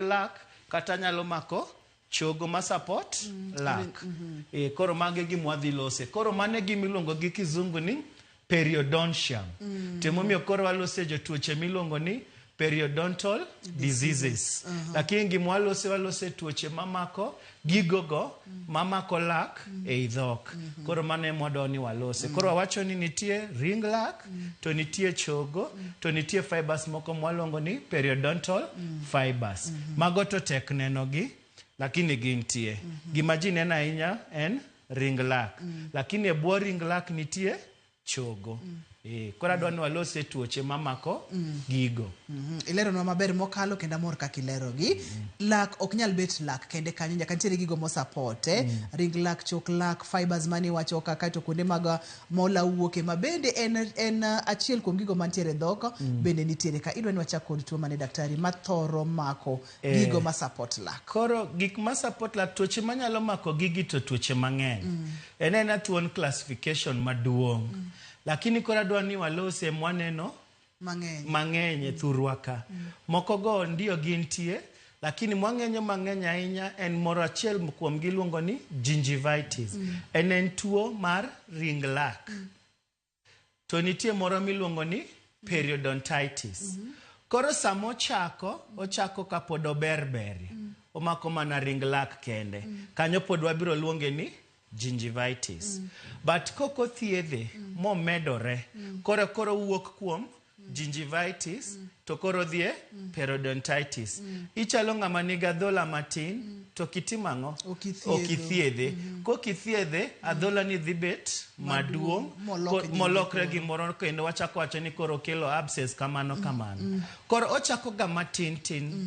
lak kata nyalo mako chogo ma support lak. Koro mage gima wadhi lose. Koro mane gima iluongo gi kizungu ni periodontium. Temomiyo koro walose jotuoche miluongo ni periodontal diseases. Lakini gima walose tuoche mamako gigogo mamako lak ei dhok. Koro mane mwadoni walose. Koro wawacho ni nitie ring lak, to nitie chogo, to nitie fibers moko mwaluongo ni periodontal fibers. Mago to tek nenogi, lakini gintie. Gima ji neno ahinya en ring lak. Lakini e bwo ring lak nitie chogo. Kora adwani walose tuoche mamako gigo. Ilero nwa maber mokalo kenda mor kaka ilero gi. Lak ok nyal bet lak kende kanyo, nyaka nitiere gigo mo support ring lak, chok lak, fibers mani wacho kaka to kuonde mag mola wuoke ma bende en achiel kuom gigo mantiere dhok bende nitiere ka. Idwani wachak kod tuo mane daktari mathoro mako gigo ma support lak. Koro gik ma support lak, tuoche manyalo mako gigi to tuoche mang'eny. En tuon classification maduong'. Lakini kora adwani walose mwaneno mang'eny thurwa ka. Moko go ndio gintie, lakini mwang'enyo mang'eny ahinya en moro achiel kuom giluongo ni gingivitis. En tuo mar ring lak. To nitie moro miluongo ni periodontitis. Koro samo ochako kapod oberberi. Omako mana ring lak kende. Kanyo pod wabiro luonge ni gingivitis. But koko thiedhe momedore, koro wuok kuom gingivitis to koro dhie periodontitis. Ichalo ng'ama nigi adhola matin to kitimango okithiedhe. Kokithiedhe adhola ni dhi bet maduong' molokre gimoro kendo wachako wacho ni koro kelo abscess kamano. Koro ochako ga matin,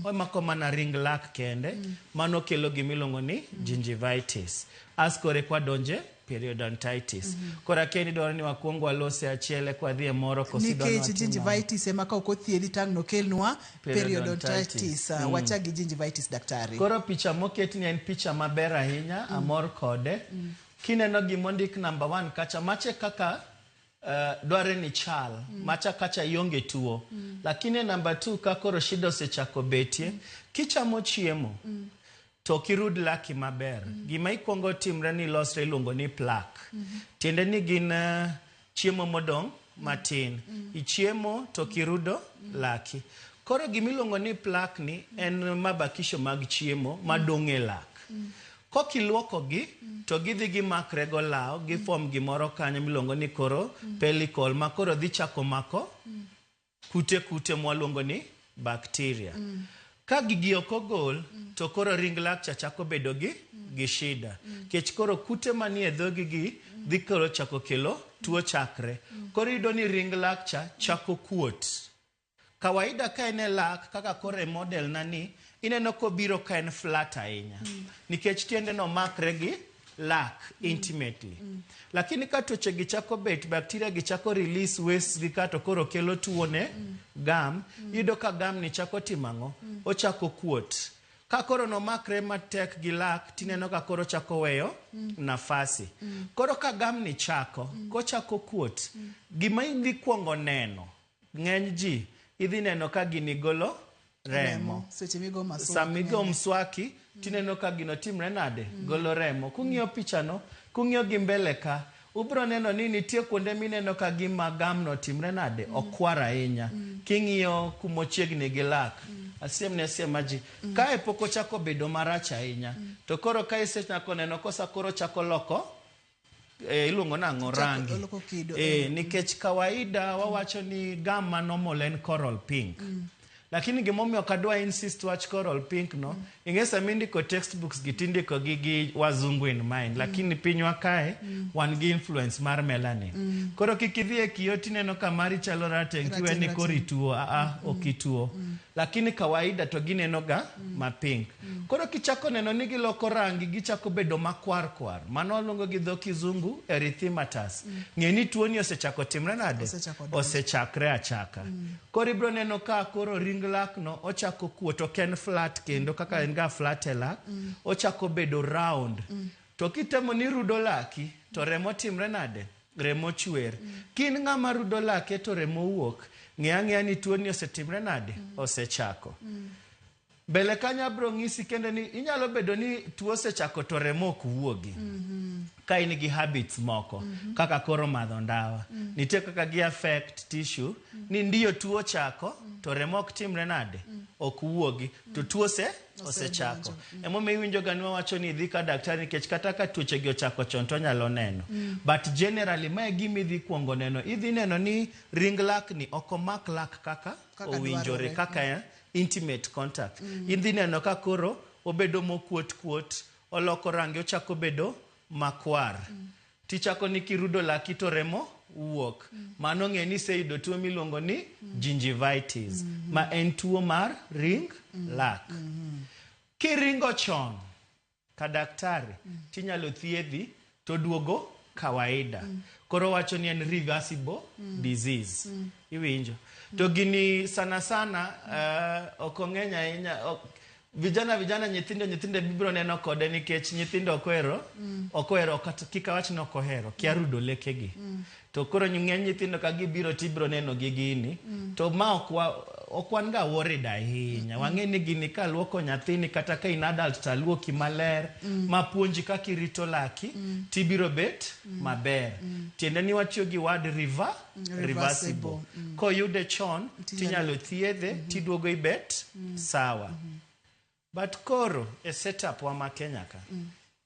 omako mana ring lak kende, mano kelo gimiluongo ni gingivitis. Askore kwa donje periodontitis. Kora kendi dwaro ni wakuongo walose achiele kwa dhie moro kosidonwa. Nikech gingivitis ema ka okothiedhi tang' no kelnwa periodontitis. Wachagi gingivitis daktari. Koro picha moketni en picha maber ahinya, amor kode. Kineno gimondik number 1 kacha mache kaka dware ni chal, macha kacha ionge tuo. Lakini number 2 kakoro shida osechako betie, kichamo chiemo to kirud laki maber. Gima ikuongo timre ni losre iluongo ni plaque. Tiende ni gin chiemo modong' matin. Ichiemo to kirudo laki. Koro gimiluongo ni plaque ni en mabakisho mag chiemo madong' e lak. Kokiluoko gi to gidhi gimakre go lao, gifom gimoro kanyo miluongo ni koro pellicle, ma koro dhi chako mako kute mwaluongo ni bacteria. Ka gigi okogol to koro ring lak chako bedo gi shida. Kech koro kute manie dhogi gi dhi koro chako kelo tuo chakre. Koro yudo ni ring lak chako kuot. Kawaida ka en lak kaka kore model nani, ineno kobiro ka en flat ahinya. Nikech tiende no makre gi lak intimately. Lakini ka tuoche gi chako bet, bacteria gi chako release waste gi kato koro kelo tuo ne gum, yudo ka gum ni chako timango, ochako kuot. Ka koro no makre matek gi lak, tineno ka koro chako weyo nafasi. Koro ka gum ni kochako kuot, gima idhi kuongo neno, ng'eny ji idhi neno ka gini golo remo. Samigo mswaki, tineno ka gino timre nade, golo remo. Kung'iyo pichano, kung'iyo gimbele ka, ubro neno ni nitie kuonde mineno ka gima gam no timre nade, okwara ahinya. King'iyo kumochiegni gi lak, asiem ji, kae poko chako bedo marach ahinya. To koro kae sechako neno kosa koro chako loko, iluongo nang'o rangi. Nikech kawaida wawacho ni gam manormal en coral pink. Lakini gimomiyo kadwa insist wach coral pink no, ingesa mindiko textbooks gitindiko gi wazungu in mind. Lakini pinywa kae, wan gi influence mar melanin. Koro kikidhie kiyo tineno kamari chalo rateng' kiwe ni kori tuo, okituo. Lakini kawaida to gineno ga ma pink. Koro kichako neno ni giloko rangi, gichako bedo makwar. Mano waluongo gi dho kizungu erythematous. Ng'eni tuo ni osechako timre nade? Osechakre achaka. Koro ibro neno ka koro ring lak no ochako kuot, ok en flat kendo kaka en ga flat e lak, ochako bedo round. To kitemo ni rudo laki, to remo timre nade? Remo chwer. Kin ng'ama rudo lake to remo wuok, ng'eya ni tuo ni osetimre nade? Osechako. Mbele kanya bro ng'isi kendo ni inyalo bedo ni tuo sechako to remo ok wuogi. Ka in gi habits moko kaka koro madho ndawa. Nitie kaka gi affect tissue ni ndiyo tuo chako to remo ok timre nade ok wuogi to tuo osechako. Emomiyo iwinjo ga ni wawacho ni idhi ka daktari nikech kata ka tuoche gi ochako chon to nyalo neno. But generally mae gima idhi kuongo neno. Idhi neno ni ring lak ni ok omak lak kaka owinjore kaka intimate contact. Idhi neno ka koro obedo mokuot oloko rangi ochako bedo makwar. Tichako ni kirudo laki to remo wuok. Mano ng'e ni iseyudo tuo miluongo ni gingivitis ma en tuo mar ring lak. Kiringo chon ka daktari tinyalo thiedhi to duogo kawaida. Koro wacho ni en reversible disease. Iwinjo. To gini sana ok ong'eny ahinya. Vijana nyithindo bibiro neno kode nikech nyithindo okohero kata kika wach no kohero kia rudo lekegi. To koro ng'eny nyithindo ka gibiro tibiro neno gi gini to ma ok wan ga worried ahinya. Wang'e ni gini ka luoko nyathini kata ka in adult ta luoki maler ma puonji kaka irito laki tibiro bet maber. Tiende ni watiyo gi word reversible. Ko yude chon tinyalo thiedhe tiduogo ibet sawa. But koro e setup wa ma Kenya ka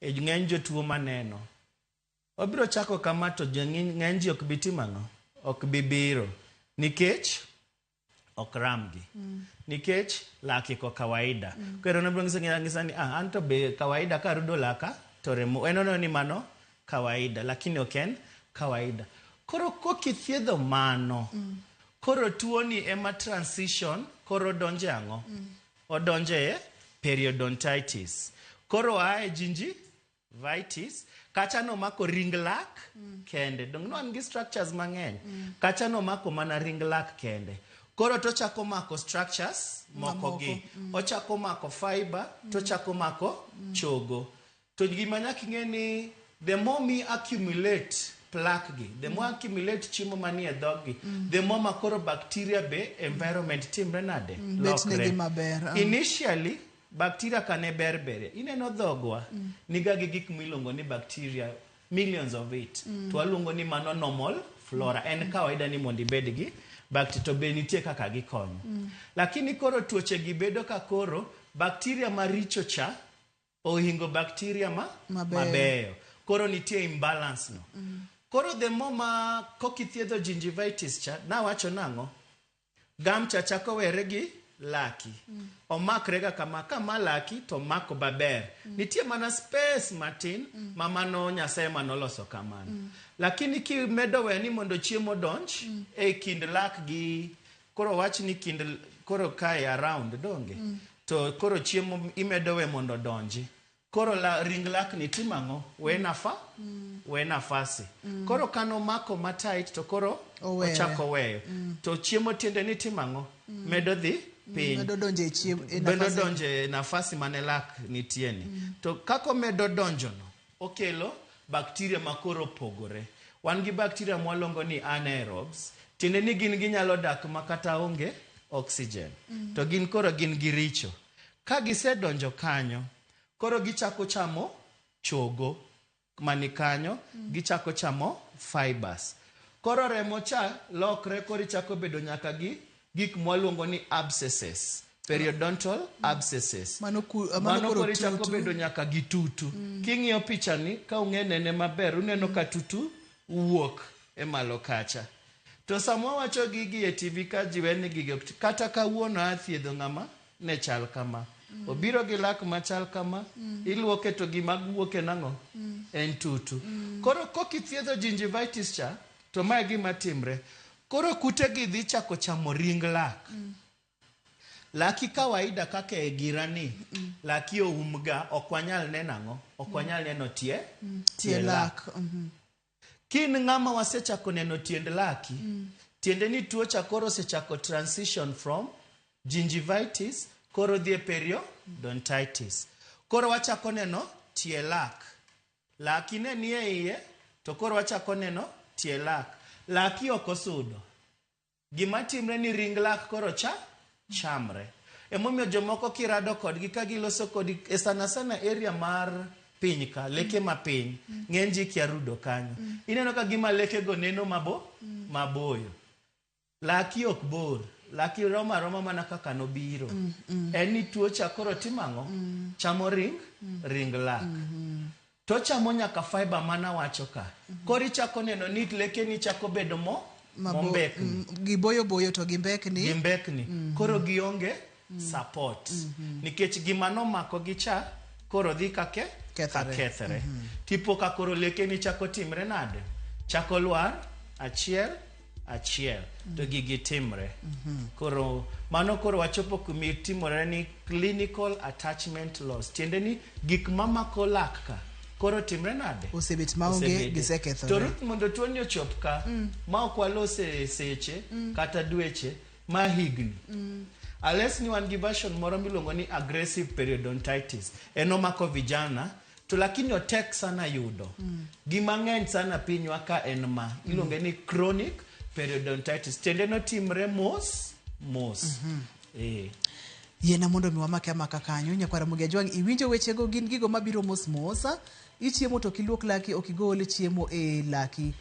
e ng'eny jotuo maneno obiro chako kama to ng'eny ji ok bi timang'o ok bi biro nikech ok ramgi nikech laki ko kawaida. Koro nabro ng'isa ni anto be kawaida ka rudo laka to remo enono ni mano kawaida lakini ok en kawaida. Koro kokithiedho mano koro tuo ni ema transition koro donje ang'o odonje periodontitis. Koro ae gingivitis kacha no mako ring lak kende. Dong no an gi structures mang'eny. Kacha no mako mana ring lak kende. Koro to chako mako structures moko gi. Ochako mako fiber to chako mako chogo. To gima nyaka ing'e ni the more me accumulate plaque gi, the more accumulate chiemo manie dhog gi, the more makoro bacteria be environment timre nade lokre. Initially bacteria kane berbere. Ineno dhogwa niga gi gik miluongo ni bacteria, millions of it. To waluongo ni mano normal flora. En kawaida ni mondo ibed gi bacteria to be nitie kaka gikonyo. Lakini koro tuoche gi bedo ka koro bacteria maricho cha ohingo bacteria mabeyo. Koro nitie imbalance no. Koro the more ma kokithiedho gingivitis cha na wacho nang'o gam cha chako were gi laki. Omakre ga kama laki to mako baber. Nitie mana space matin ma mano Nyasaye manoloso kamano. Lakini ki medo we ni mondo chiemo donj e kind lak gi koro wach ni kind koro kai around donge. To koro chiemo imedo we mondo donji. Koro ring lak ni timang'o we nafasi. Koro kano mako matight to koro ochako weyo. To chiemo tiende ni timang'o medo dhi piny. Medo donje nafasi mane lak nitieni. To kako medo donjono okelo bacteria makoro pogore. Wan gi bacteria mwalongo ni anaerobes. Tiende ni gin ginyalo dak makata onge oxygen. To gin koro gin giricho. Ka gisedonjo kanyo koro gichako chamo chogo mani kanyo, gichako chamo fibers. Koro remo cha lokre kori chako bedo nyaka gi gik mwaluongo ni abscesses, periodontal abscesses. Mano kori chako bedo nyaka gi tutu. King'iyo picha ni ka ung'enene maber uneno ka tutu wuok e malo kacha. To samwa wacho gigi e TV ka jiweni gigi kata kawuono athiedho ng'ama ne chal kama. Obiro gi lak machal kama, iluoke to gima wuoke nang'o en tutu. Koro kokithiedho gingivitis cha, to mae gima timre. Koro kute gi dhi chako chamo ring lak. Laki kawaida kaka e girani, laki oumga, okwanyal nenang'o, okwanyal neno tie lak. Kin ng'ama wasechako neno tiend laki, tiende ni tuo cha koro sechako transition from gingivitis koro dhie periodontitis. Koro wachako neno tie lak. Laki ne nie iye, to koro wachako neno tie lak. Laki ok osudo. Gima timre ni ring lak koro chamre. Emomio jomoko kirado kodgi ka giloso kodi sana area mar piny ka leke ma piny ng'eny ji kia rudo kanyo. Ineno ka gima leke go neno maboyo. Laki ok bor. Laki roma mana kaka nobiro. En ni tuo chakoro timang'o chamo ring lak. To chamo nyaka fiber mana wacho ka. Kori chako neno ni leke ni chako bedo mombekni. Giboyo to gimbekni. Gimbekni. Koro gionge support. Nikech gima nomako gi cha koro dhi kethre. Tipo ka koro leke ni chako timre nade. Chako lwar achiel to gigi timre. Koro mano koro wachopo kumi timore ni clinical attachment loss. Tiende ni gik mamako lak ka koro timre nade. Osebet maonge gisekethore. To Ruth mondo tuoni ochop ka ma ok walose seche kata dweche ma higni. Ales ni wan gi version moro miluongo ni aggressive periodontitis. Enomako vijana to lakini otek sana yudo. Gima ng'eny sana pinywa ka en ma iluongo ni chronic periodontitis. Tiende no timre mos. Yena mondo mi wamake amaka kanyo nyakwara Mugiajwang' iwinjo wechego gin gigo mabiro mos. Ichiemo to kiluok laki okigole chiemo e laki.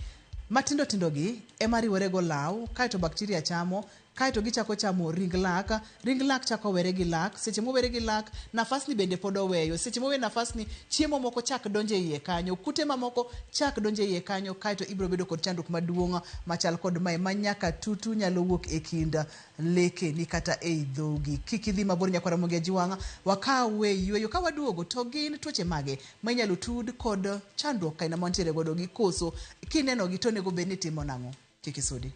Matindo gi ema riwore go law kaito bakteria chamo kaito gichako chamo ring lak chako were gi lak. Seche mowere gi lak nafas ni bende pod oweyo. Seche mowe nafas ni chiemo moko chak donje iye kanyo. Kute mamoko chak donje iye kanyo kaito ibro bedo kod chandruok maduong' machal kod mae manyaka tutu nyalo wuok e kinda leke ni kata e dhogi. Kik idhi mabor nyakwara Mugiajwang'. Wakawe yweyo ka waduogo to gin tuoche mage ma inyalo tud kod chandruok kaina mantiere godo gi koso kineno gi to nego bedni timo nang'o. Kik isudi.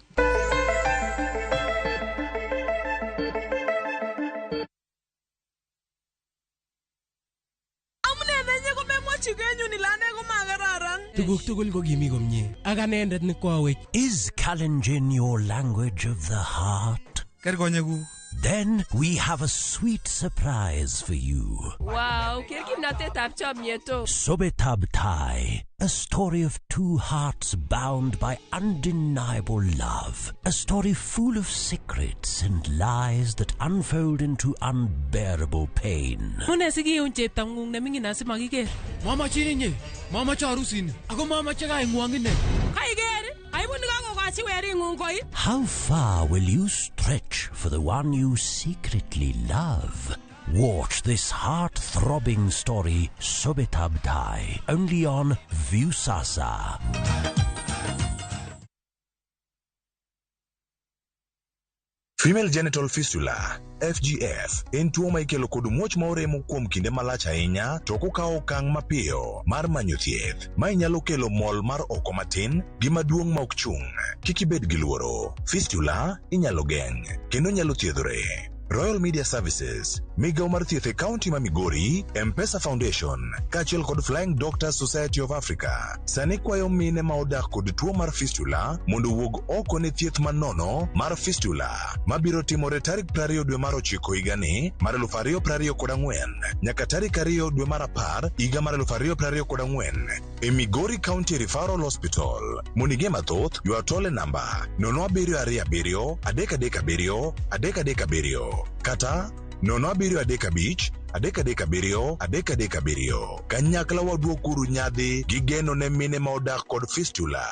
Tuguk tugul ko kimi komye. Ak anendet ni kwawech. Is Kalenjin your language of the heart? Then we have a sweet surprise for you. Wow, kimnatetab chamyeto. Sobetab Tai, a story of two hearts bound by undeniable love. A story full of secrets and lies that unfold into unbearable pain. Mune sige yung cheptangung na mingin nasi magiger. Mama chini nye, mama charusin. Ako mama chaka ingwangin. Kaiger, ay mo nagkakakasi weri ngungkoy. How far will you stretch for the one you secretly love? Watch this heart-throbbing story, Sobetab Tai, only on Viusasa. Female genital fistula FGF en tuo ma ikelo kod muoch ma oremo kuom kinde malach ahinya to kokawo okang' mapiyo mar manyo thieth ma inyalo kelo mol mar oko matin gi maduong' ma ok chung'. Kik ibed gi luoro. Fistula inyalo geng' kendo nyalo thiedhore. Royal Media Services, Migao mar thieth e kaunti ma Migori, M-Pesa Foundation, kaachiel kod Flying Doctors Society of Africa, sani kwayo mine ma odak kod tuo mar fistula mondo wuog oko ne thieth manono mar fistula mabiro timore tarik 20 dwe mar 9 higani mar 2024 nyaka tarik 2 dwe mar 10 higa mar 2024 e Migori County Referral Hospital. Monige mathoth ywa tole namba 0727 337 337 kata 0735 337 337. Kanyakla waduokuru nyadhi gi geno ne mine ma odak kod fistula.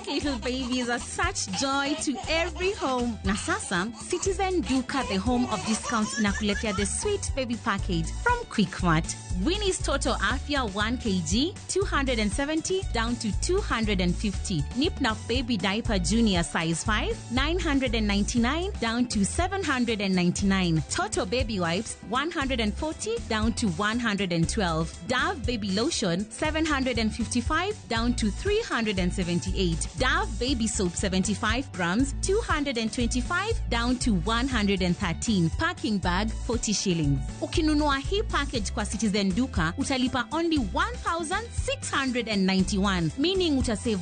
Little babies are such joy to every home. Na sasa, Citizen Duka, the home of discounts, inakuletea the sweet baby package from Quickmart. Winnie's Total Afya 1 kg, 270 down to 250. Nip Nap Baby Diaper Junior size 5, 999 down to 799. Toto Baby Wipes, 140 down to 112. Dove Baby Lotion, 755 down to 378. Dove Baby Soap 75 grams, 225 down to 113. Packing bag 40 shillings. Ukinunua hii package kwa Citizen Duka, utalipa only 1,691, meaning utasave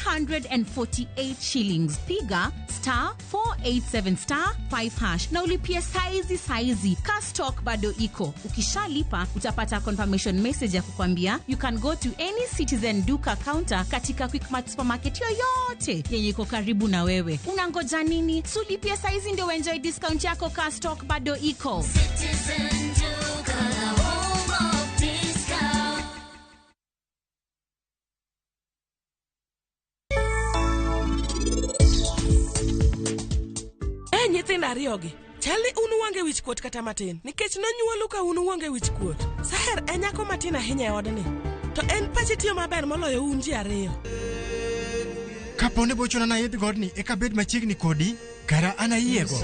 348 shillings. Piga *487*5# na ulipia saizi ka stock bado iko. Ukishalipa utapata confirmation message ya kukwambia you can go to any Citizen Duka counter katika Quickmart supermarket yoyote yenye iko karibu na wewe. Unangoja nini? Sulipia saizi ndio enjoy discount yako ka stock bado iko. Citizen Duka, the home of discount. Nyithindo ariyogi chal ni unu wange wich kuot kata matin nikech nonyuolu ka unu wange wich kuot. Saher en nyako matin ahinya e odni, to en pache tiyo maber moloyo un ji ariyo. Kapone bochona na yedh godni eka bed machiegni kodi kara ana yiego.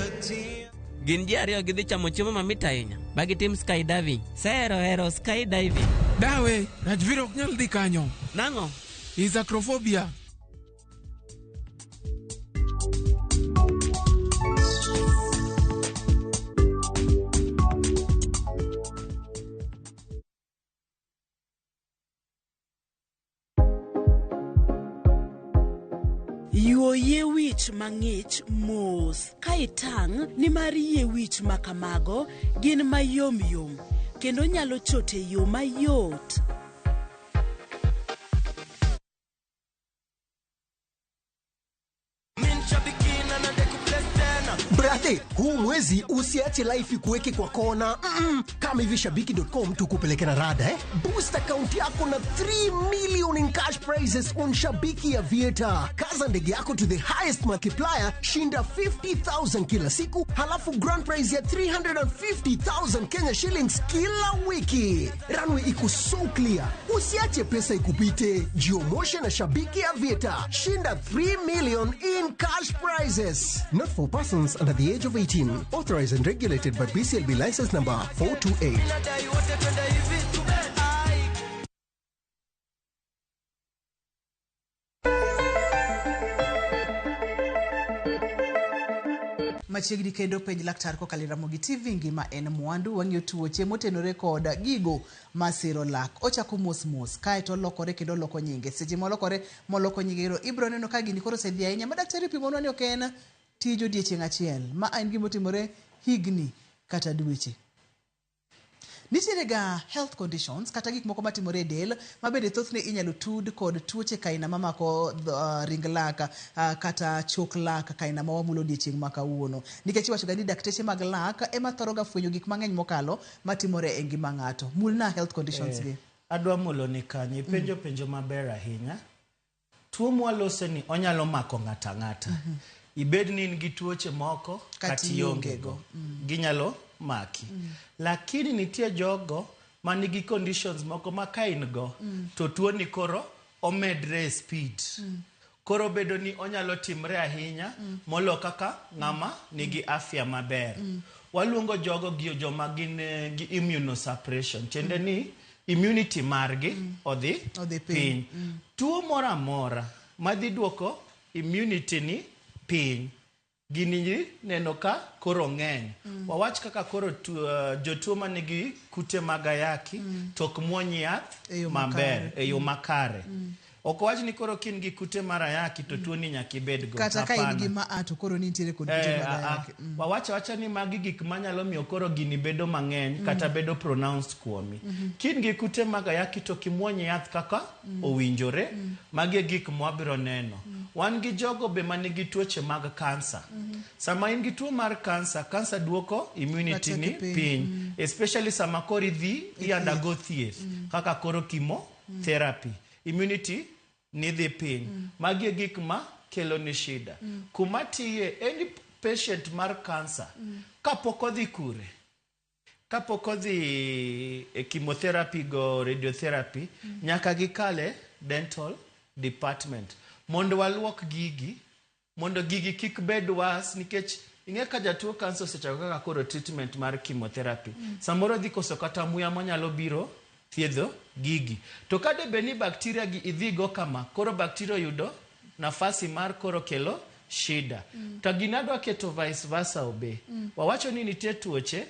Gin ji ariyo gidhi chamo chiemo mamit ahinya bagitim skydiving. Sahero hero skydiving. Dawe, Rajvir ok nyal dhi kanyo. Nang'o? Is acrophobia. Yuoye wich mang'ich mos ka itang' ni mar yie wich makamago gin mayom yom kendo nyalo chote yo mayot. Brate, huu mwezi usiache life ikuweke kwa kona. Kama hivi shabiki.com tukupeleke na rada Boost account yako na 3 million in cash prizes on Shabiki Aviator. Kaza ndege yako to the highest multiplier, shinda 50,000 kila siku, halafu grand prize ya 350,000 Kenya shillings kila wiki. Runway iko so clear. Usiache pesa ikupite. Jiomoshe na Shabiki Aviator. Shinda 3 million in cash prizes. Not for persons under the age of 18. Authorized and regulated by BCLB license number 428. Machiegni kendo penj laktar kokalo Ramogi TV ngima en mwandu wang'yo tuoche motenore koda gigo masiro lak. Ochako mos kae to lokore kendo loko nyinge. Seche moloko nyingero ibro neno ka gini koro sedhi ahinya. Madaktari pimonwa ni ok en tij odiechieng' achiel. Ma en gima timore higni kata dweche. Nitiere ga health conditions kata gik moko matimore e del mabende thothne inyalo tud kod tuoche kaina mamako ring lak kata chok lak kaina ma wamulo odiechieng' ma kawuono. Nikech iwacho ga ni dakteche mag lak ema thoroga fwenyo gik mang'eny mokalo matimore e ngima ng'ato. Mulna health conditions gi. Adwa mulo ni kanyo penjo maber ahinya. Tuo mwalose ni onyalo mako ng'ata. Ibed ni in gi tuoche moko kati yongego. Ginyalo maki. Lakini nitie jogo manigi conditions moko ma ka in go to tuo ni koro omedre speed. Koro bedo ni onyalo timre ahinya molo kaka ng'ama nigi afya maber. Waluongo jogo gi joma gin gi immunosuppression. Tiende ni immunity margi odhi piny. Tuo moro amora madhi duoko immunity ni piny. Gini neno ka koro ng'eny. Wawach kaka koro jotuo manigi kute magayaki tok muonyi yath maber e yo makare. Ok wach ni koro kin gi kute marayaki to tuo ni nyaka ibed go. Kata ka in gi ma to koro nitiere kod kute marayaki. Wawacha ni magi gik manyalo miyo koro gini bedo mang'eny kata bedo pronounced kuomi. Kin gi kute magayaki to kimuonyi yath kaka owinjore, magi gik mwabiro neno. Wan gi jogo be manigi tuoche mag kansa. Sama in gi tuo mar kansa duoko immunity ni piny. Especially sama koro idhi undergo thieth kaka koro chemotherapy. Immunity ni dhi piny. Magi gik ma kelo ni shida. Kuma tiye any patient mar kansa kapok odhi kure, kapok odhi chemotherapy go radiotherapy, nyaka gikale dental department mondo waluok gigi, mondo gigi kik bed was, nikech ing'e ka jatuo kansa osechako kaka koro treatment mar chemotherapy. Samoro dhi koso kata muya manyalo biro thiedho gigi. To kade be ni bakteria gi idhigo kama, koro bakteria yudo nafasi mar koro kelo shida. To ginadwa keto vice versa obe. Wawacho ni nitie tuoche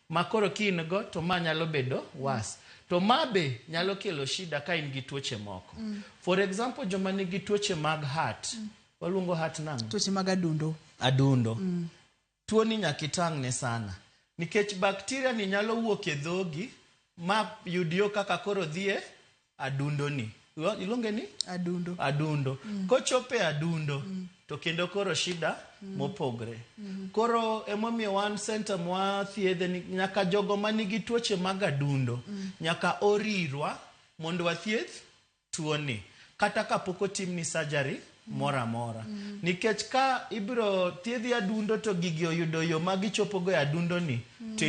ma koro kiin go to manyalo bedo was. to mabe nyalo kelo shida ka in gi tuoche moko. For example, joma nigi tuoche mag heart, waluongo heart nang'? Tuoche mag adundo. Adundo. Tuo ni nyaka itang'ne sana. Nikech bakteria ni nyalo wuok e dhogi ma yudio kaka koro dhie adundo ni. Ilonge ni? Adundo. Adundo. Kochope adundo, to kendo koro shida mopogre. Koro emomiyo wan center mwa thiedhe ni nyaka jogo manigi tuoche mag adundo, nyaka orirwa mondo wathieth tuo ni. Kata kapok otim ni surgery mora mora. Nikech ka ibiro thiedhi adundo to gigi oyudo yo magichopo go adundo ni, to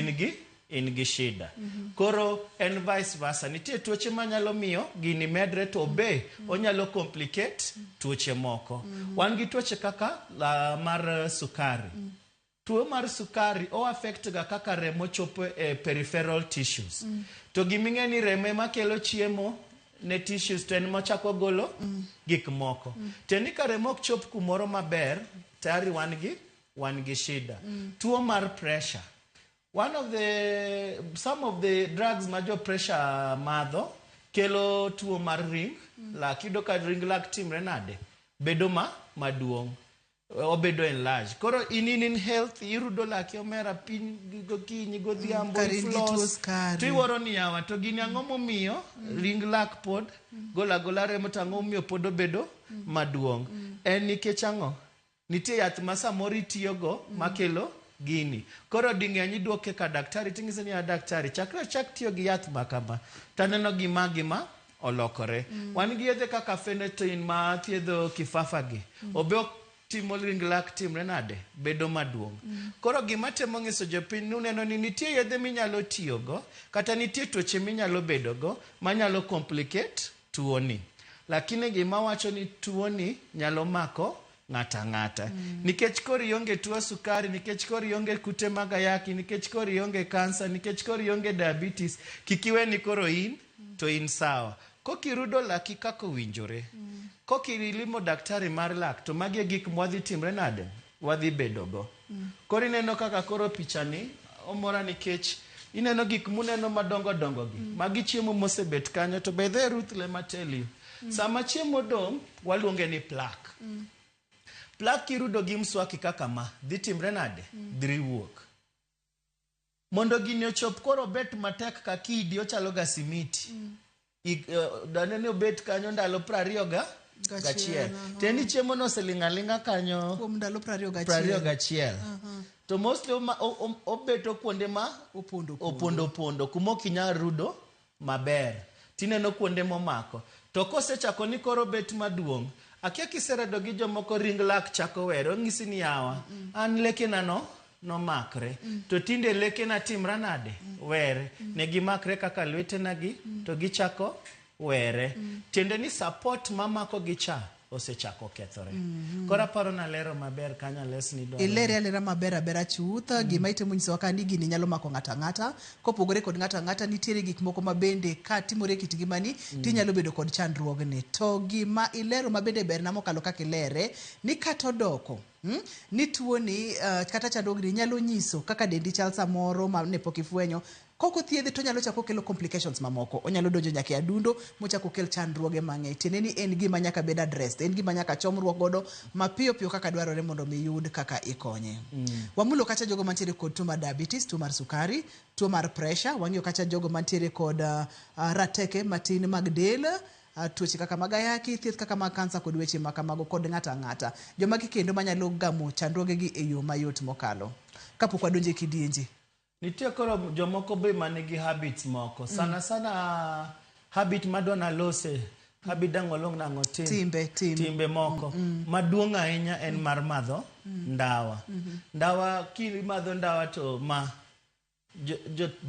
in gi shida. Koro en vice versa. Nitie tuoche manyalo miyo gini medre to be onyalo complicate tuoche moko. Wan gi tuoche kaka mar sukari. Tuo mar sukari o affect ga kaka remo chopo e peripheral tissues. To giming'e ni remo ema kelo chiemo ne tissues to en mochako golo gik moko. Tendi ka remo ok chop kumoro maber, tayari wan gi shida. Tuo mar pressure. Some of the drugs major pressure madho kelo tuo mar ring lak. Yudo ka ring lak timre nade? Bedo maduong'. Obedo enlarge. Koro in health, irudo laki omera piny gokinyi godhiambo floss. Tiworo ni yawa to gini ang'o momiyo ring lak pod gola remo to ang'o momiyo pod obedo maduong'. En nikech ang'o? Nitie yath ma samoro itiyogo makelo gini. Koro ding'eny iduoke ka daktari ting'ise ni daktari chak tiyo gi yath makama. Taneno gima olokore. Wan gi yedhe kaka phenytoin ma thiedho kifafa gi. Obe timo ring lak timre nade? Bedo maduong'. Koro gima temo ng'iso jopiny nuneno ni nitie yedhe minyalo tiyogo kata nitie tuoche minyalo bedogo manyalo complicate tuo ni. Lakini gima wacho ni tuo ni nyalo mako ng'ata. Nikech koro ionge tuo sukari, nikech koro ionge kute mag ayaki, nikech koro ionge kansa, nikech koro ionge diabetes, kikiwe ni koro to in sawa. Kokirudo laki kako winjore. Kokilimo daktari mar lak, to magi gik mwadhi timre nade? Wadhi bedogo. Koro ineno kaka koro pichani, omora nikech ineno gik muneno madongo gi. Magi chiemo mosebet kanyo, to be there Ruth let me tell you. Sama chiemo dong, waluonge ni plaque. Plaque kirudo gi mswaki kaka ma, dhi timre nade? Dhi wuok. Mondo gini ochop koro bet matek ka kidi ochalo ga simiti. Danene obet kanyo ndalo 21. Tendi chiemo no seling'alinga kanyo kuom ndalo 21. To mostly obeto kuonde ma opondo kumokinya rudo maber. Tineno kuonde momako. To kosechako ni koro bet maduong', akia kiseredo gi jomoko ring lak chako wero, ng'isi ni yawa, an lekena no makre. To tinde lekena timra nade? Were. Ne gimakre kaka lwetena gi, to gichako were. Tiende ni support mamako gicha osechako kethore. Kora paro na lero maber kanya lesni do. Ilera maber abera chutha, gima itimo nyiso ka ni gini nyalo mako ng'ata. Kopogore kod ng'ata nitiere gik moko mabende ka timore kit gimani tinyalo bedo kod chandruogne. To gima ilero mabende ber na mokalo kaka ilere ni katodoko. Ni tuo ni kata chandruogni nyalo nyiso kaka dendi chal samoro ma ne pok ifwenyo. Koko thiedhe to nyalo chako kelo complications mamoko. Onyalo donjo nyaka adundo mochako kel chandruoge mang'eny. Tiende ni en gima nyaka bed addressed. En gima nyaka chomruok godo mapiyo kaka dwarore mondo miyud kaka ikonye. Wamulo kacha jogo mantiere kod tuo mar diabetes, tuo mar sukari, tuo mar pressure. Wang'iyo kacha jogo mantiere kod rateke matin mag del. Tuoche kaka mag ayaki, thieth kaka mag kansa kod weche makamago kod ng'ata. Joma kendo manyalo gamo chandruoge gi e yo mayot mokalo. Kapok wadonje kidienje. Nitie koro jomoko be manigi habits moko. Sana habit madona lose. Habit dang'olong nang'o timbe moko. Maduong' ahinya en mar madho ndawa. Ndawa madho ndawa to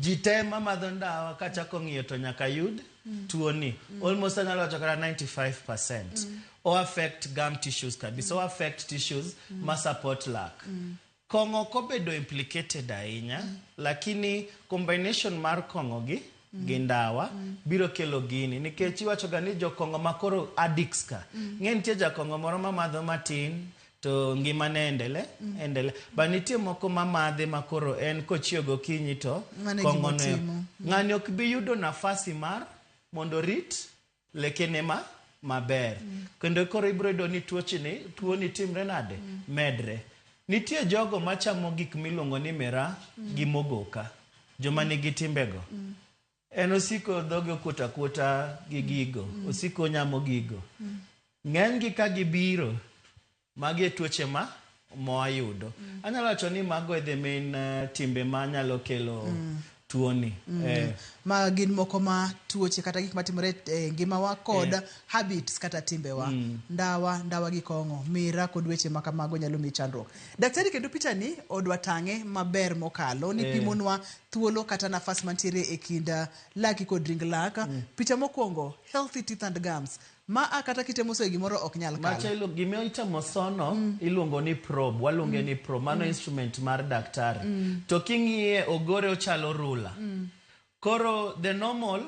jitema madho ndawa kachako ng'iyo to nyaka yud tuo ni. Almost anyalo wacho kata 95%. O affect gum tissues kabisa. O affect tissues ma support lak. Kong'o kobedo implicated ahinya, lakini combination mar kong'o gi ndawa biro kelo gini. Nikech iwacho ga ni jokong'o makoro addicts ka. Ng'e nitie jakong'o moro ma madho matin, to ngimane endele ba nitie moko mamadhe makoro en kochiewo gokinyi to kongono ng'ani ok bi yudo nafasi mar mondo rit lekene maber kendo koro ibro yudo ni tuoni timre nade medre. Nitie jogo machamo gik miluongo ni miraa gi mogoka, joma nigi timbego. En osiko dhoge okuota gi gigo, osiko nyamo gigo. Ng'eny gi ka gibiro magi tuoche moayudo. Anyalo wacho ni mago the main timbe ma nyalo kelo tuoni. Ma gin moko ma tuoche kata gik matimore ngimawa kod habits kata timbewa. Ndawa gi kong'o, mira kod weche makamago nyalo mi chandruok. Daktari, kendo picha ni odwa tang'e maber mokalo ni pimonwa thuolo kata nafas mantiere e kinda laki kod ring lak. Picha mokwongo, healthy teeth and gums. Ma kata kitemo so gimoro ok nyal kalo. Machelo gima itemo sono iluongo ni probe, waluonge ni probe, mano instrument mar daktari. To king'iye ogore ochalo rula. Koro the normal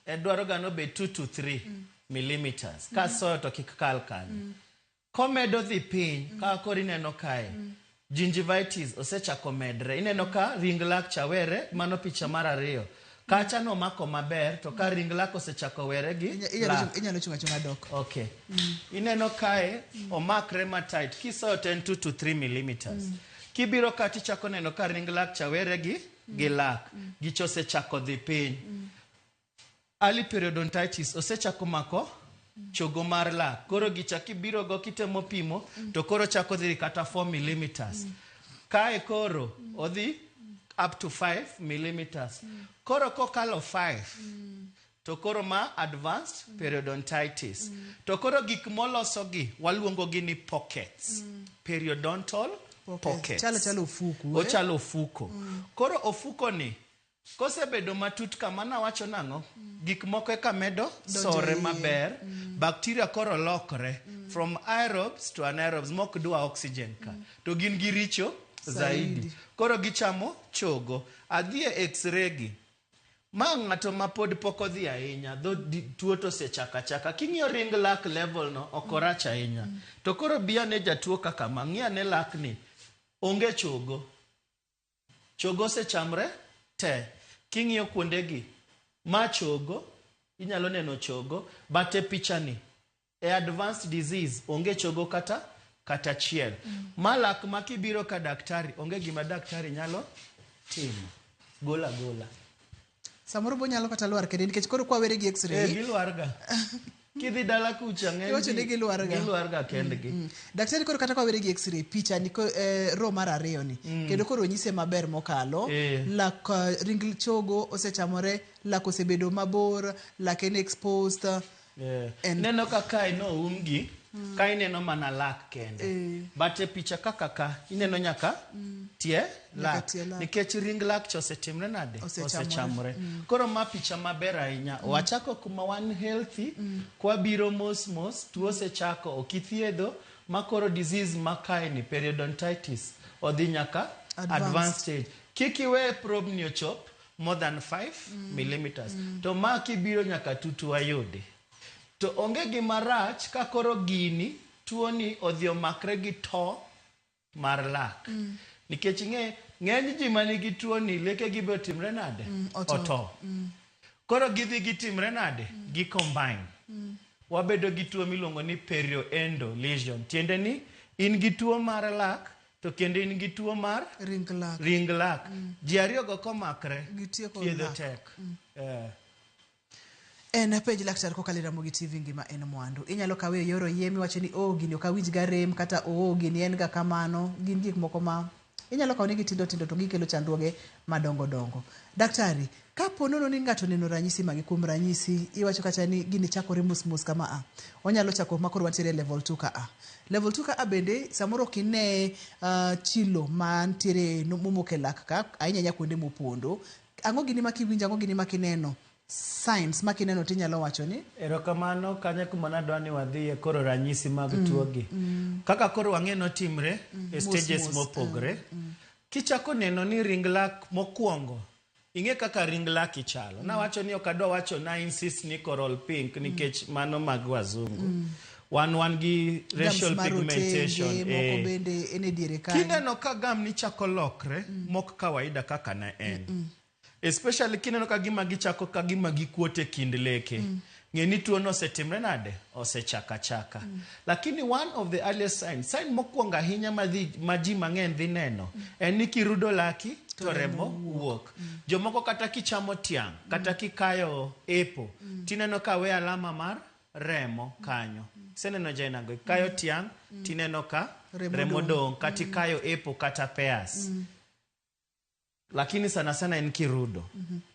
dwaro gano be 2 to 3 millimeters. Ka soyo to kik kal kanyo. Komedo dhi piny, ka koro ineno kae, gingivitis osechako medre. Ineno ka ring lak chawere, mano picha mar 2. Kacha no mako maber to ka ring lak osechako were gi inyalo chunga dok. Okay. Ineno kae omakre matight. Kisoyo 2 to 3 millimeters. Kibiro kati chako neno ka ring lak chawere gi lak. Gicho osechako dhi piny. Early periodontitis osechako mako chogo mar lak. Koro gicha kibiro go kitemo pimo to koro chako dhi kata 4 millimeters. Kae koro odhi up to 5 millimeters. Koro kokalo 5 to koro ma advanced periodontitis. To koro gik moloso gi waluongo gi ni pockets. Periodontal pockets. Chalo ofuku. Ochalo ofuko. Koro ofuko ni kosebedo matut kama nawacho nang'o, gik moko eka medo sore maber, bacteria koro lokre from aerobes to anaerobes, mok dwa oxygen ka. To gin gi richo zaidi. Koro gichamo chogo. Adhie x-ray gi. Ma ng'ato ma pod pok odhi ahinya, dho tuo to sechaka. King'iyo ring lak level no okorach ahinya. To koro biane jatuo kaka ma ng'iane lak ni onge chogo. Chogo sechamre te. King'iyo kuonde gi ma chogo, inyalo neno chogo, bate picha ni e advanced disease onge chogo kata chiel. Malak makibiro ka daktari onge gima daktari nyalo timo. Gola. Samoro bo nyalo kata lwar kende nikech koro kwa were gi x-ray. Gilwar ga. Kidhi dala kucha ng'eny. Yoche ni gilwar ga kendgi. Daktari, koro kata kwa were gi x-ray picha ni ro mar 2 ni. Kendo koro nyise maber mokalo. Lak ring chogo osechamore, lak osebedo mabor, lak en exposed. Neno kaka no umgi. Ka ineno mana lak kende. Bate picha kaka ineno nyaka tie lak. Nikech ring lak chosetimre nade? Osechamore. Koro ma picha maber ahinya. Wachako kuma wan healthy, kwa biro mos tuo osechako okithiedho, makoro disease makae ni periodontitis odhi nyaka advanced stage. Kikiwe probe ni ochop more than 5 millimeters. To ma kibiro nyaka tutu ayode. To onge gima rach ka koro gini tuoni odhi omakre gi to mar lak. Nikech ng'eny ji manigi tuoni leke gi be timre nade? Oto. Koro gidhi gitimre nade? Gi combine. Wabedo gi tuo miluongo ni perioendo lesion. Tiende ni in gi tuo mar lak to kendo in gi tuo mar ring lak. Ji ariyo go komakre thiedho tek. En pej laktar kokalira mogi TV ngima en mwandu. Inyalo kawe yoro yemi wacho ni gini okawinj ga rem kata gini en ga kamano. Gin gik moko ma inyalo kawo negi tindo to gikelo chandruoge madongo. Daktari, kapo nono ni ng'ato neno ranyisi magi kuom ranyisi, iwacho kata ni gini chakore mus kama onyalo chako makoro wantiere level 2 ka Level 2 ka bende samoro kine chilo mantiere momoke lak ka ahinya kuonde mopondo. Ang'o gini makiwinjo, ang'o gini makineno? Signs makineno tinyalo wacho ni erokamano kanya kuma nadwa ni wadhie koro ranyisi mag tuogi. Kaka koro wang'eno timre e stages mopogre. Kichako neno ni ring lak mokwongo, ing'e kaka ring lak ichalo. Nawacho ni okadwa wacho na insist ni coral pink nikech mano mag wazungu. wan gi racial Gums pigmentation. marotenge, moko bende ene diere kanyo. Kineno ka gam ni chako lokre mok kawaida kaka ne en. Especially kineno ka gima gichako ka gima gikuote kind leke. Ngeni tuo no osetimre nade? Osechaka. Lakini one of the earliest sign mokwongo ahinya ma ji mang'eny dhi neno en ni kirudo laki to remo wuok. Jomoko kata kichamo tiang', kata kikayo epo, tineno ka we alama mar remo kanyo. Seneno jainago, kayo tiang', tineno ka remo dong, kati kayo epo kata pears. Lakini sana en kirudo.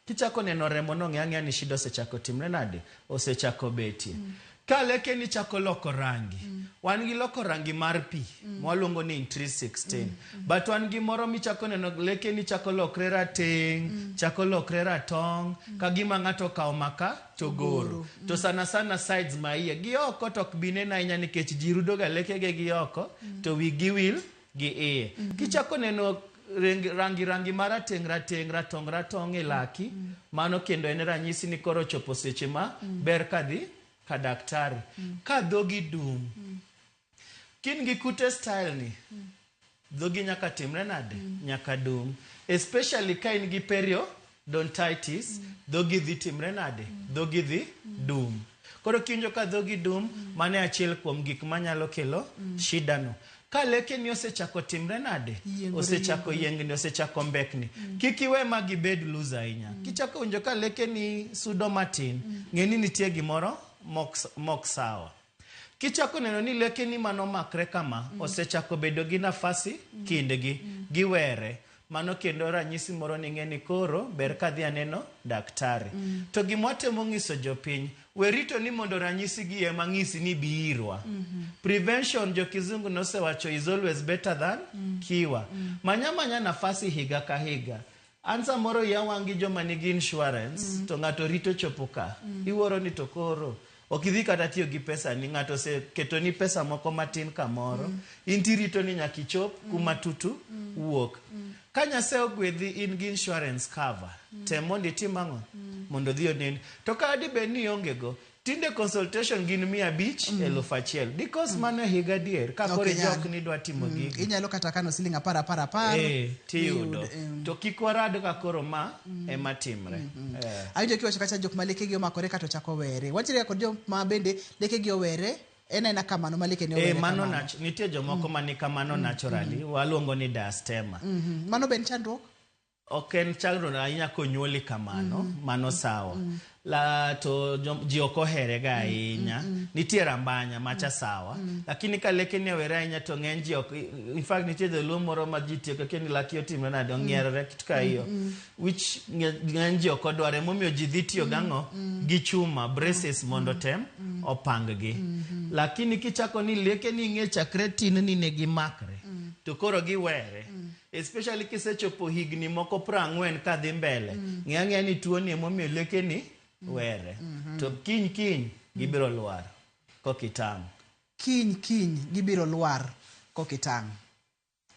Kichako neno remo no ng'ang'ia ni shida osechako timre nade? Osechako betie. Ka leke ni chako loko rangi. Wan gi loko rangi mar pi. Mwaluongo ni intrinsic stain. But wan gi moro michako neno leke ni chako lokre rateng, chako lokre ratong, kagima ng'ato kao maka to goro. To sana sides ma iye. Gi oko tok binena inya nikech jirudo ga leke gi oko, to wigi wil gi iye. Kichako neno rangi marateng ratong e laki, mano kendo en ranyisi ni koro chopo seche ma ber kadhi ka daktari. Ka dhogi dum, kin gi kute style ni, dhogi nyaka timre nade? Nyaka dum. Especially ka in gi periodontitis, dhogi dhi timre nade? Dhogi dhi dum. Koro kinjo ka dhogi dum, mane achiel kuom gik manyalo kelo shida no. Ka leke ni osechako timre nade? Osechako yiengni, osechako mbekni. Kikiwe magi bed loose ahinya. Kichako winjo ka leke ni sudo matin, ng'eni nitie gimoro mok sawa. Kichako neno ni leke ni mano makre kama, osechako bedo gi nafasi kindgi, giwere. Mano kendo ranyisi moro ni ng'eni koro ber kadhi aneno daktari. To gimwatemo ng'iso jopiny, werito ni mondo ranyisi gi ema ng'isi ni biirwa. Prevention jo kizungu nosewacho is always better than cure. Manya nafasi higa ka higa. Ansa moro ya wangi joma nigi insurance, to ng'ato rito chopo ka. Iworo ni to koro okidhi kata tiyo gi pesa ni ng'ato se keto ni pesa moko matin kamoro. Inti rito ni nyakichop kuma tutu wuok. Kanya se ogwedhi in gi insurance cover. Temondi timang'o? Mondo dhiyo nini. To kadi be ni ongego. Tinde consultation gin 500,000 because mano higa dier. Kakore jok ni dwa timo gigi. Inyalo kata kano siling apar. Tiyudo. To kikwarado kakoro ma ema timre. Ayo kiwacho kacha jok maleke gi omakore kato chako were. Wachire kod jok ma bende leke gi owere. Ena kamano malike ni owere kamano. Mano nitie jomoko mani kamano naturally. Waluongo ni diastema. Mano ben chandruok? Ok en chandruok ahinya konyuoli kamano. Mano sawa. La to ji ok oherega ahinya. Nitie rambanya macha sawa. Lakini ka leke ni owere ahinya to ng'eny ji ok. In fact nitie dholuo moro ma ji tiyo kaka ni laki otimre nade ong'ierore kitu ka hiyo. Which ng'eny ji ok odware. Momiyo ji dhi tiyo gang'o gi chuma braces mondo tem opang gi. Lakini kichako ni leke ni ng'e chakre tin ni negi makre. To koro giwere. Especially kisechopo higni moko 40 kadhi mbele. Ng'ang'e ni tuo ni momiyo leke ni were. To kiny gibiro lwar kokitang'. Kiny gibiro lwar kokitang'.